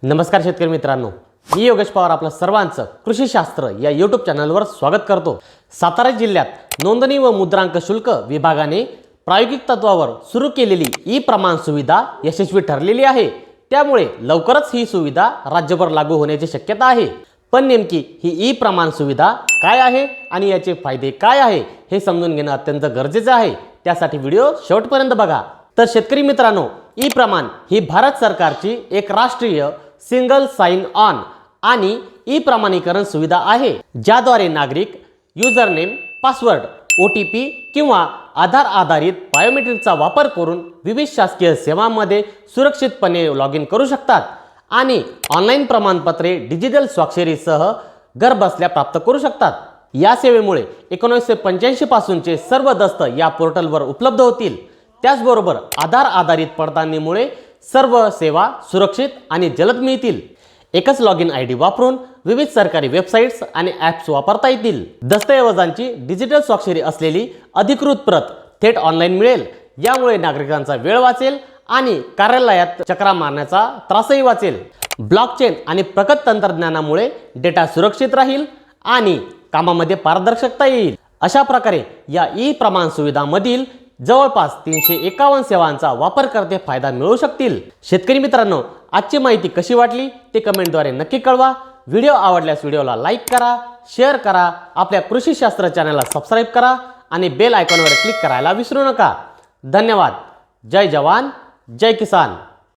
नमस्कार शेतकरी मित्रांनो, मी योगेश पवार आपलं सर्वांचं कृषी शास्त्र या यूट्यूब चॅनलवर स्वागत करतो। सातारा जिल्ह्यात नोंदणी व मुद्रांक शुल्क विभागाने प्रायोगिक तत्वावर सुरू केलेली ई प्रमाण सुविधा यशस्वी ठरलेली आहे। त्यामुळे लवकरच ही सुविधा राज्यभर लागू होण्याची शक्यता आहे। पण नेमकी ही ई प्रमाण सुविधा काय आहे आणि याचे फायदे काय आहे हे समजून घेणं अत्यंत गरजेचं आहे। त्यासाठी व्हिडिओ शेवटपर्यंत बघा। तर शेतकरी मित्रांनो, ई प्रमाण ही भारत सरकारची एक राष्ट्रीय सिंगल साइन ऑन आणि ई प्रमाणीकरण सुविधा आहे, ज्याद्वारे नागरिक युजर नेम, पासवर्ड, OTP किंवा आधार आधारित बायोमेट्रिकचा वापर करून विविध शासकीय सेवांमध्ये सुरक्षितपणे लॉग इन करू शकतात आणि ऑनलाईन प्रमाणपत्रे डिजिटल स्वाक्षरीसह घरबसल्या प्राप्त करू शकतात। या सेवेमुळे 1985 पासूनचे सर्व दस्त या पोर्टलवर उपलब्ध होतील। त्याचबरोबर आधार आधारित पडताळणीमुळे सर्व सेवा सुरक्षित आणि जलद मिळतील। एकच लॉग इन ID वापरून विविध सरकारी वेबसाईट्स आणि ॲप्स वापरता येतील। दस्तऐवजांची डिजिटल स्वाक्षरी असलेली अधिकृत प्रत थेट ऑनलाईन मिळेल। यामुळे नागरिकांचा वेळ वाचेल आणि कार्यालयात चक्रा मारण्याचा त्रासही वाचेल। ब्लॉकचेन आणि प्रगत तंत्रज्ञानामुळे डेटा सुरक्षित राहील आणि कामामध्ये पारदर्शकता येईल। अशा प्रकारे या ई प्रमाण सुविधांमधील जवळपास 351 सेवांचा वापरकर्ते फायदा मिळवू शकतील। शेतकरी मित्रांनो, आजची माहिती कशी वाटली ते कमेंटद्वारे नक्की कळवा। व्हिडिओ आवडल्यास व्हिडिओला लाईक करा, शेअर करा, आपल्या कृषी शास्त्र चॅनलला सबस्क्राईब करा आणि बेल आयकॉनवर क्लिक करायला विसरू नका। धन्यवाद। जय जवान, जय किसान।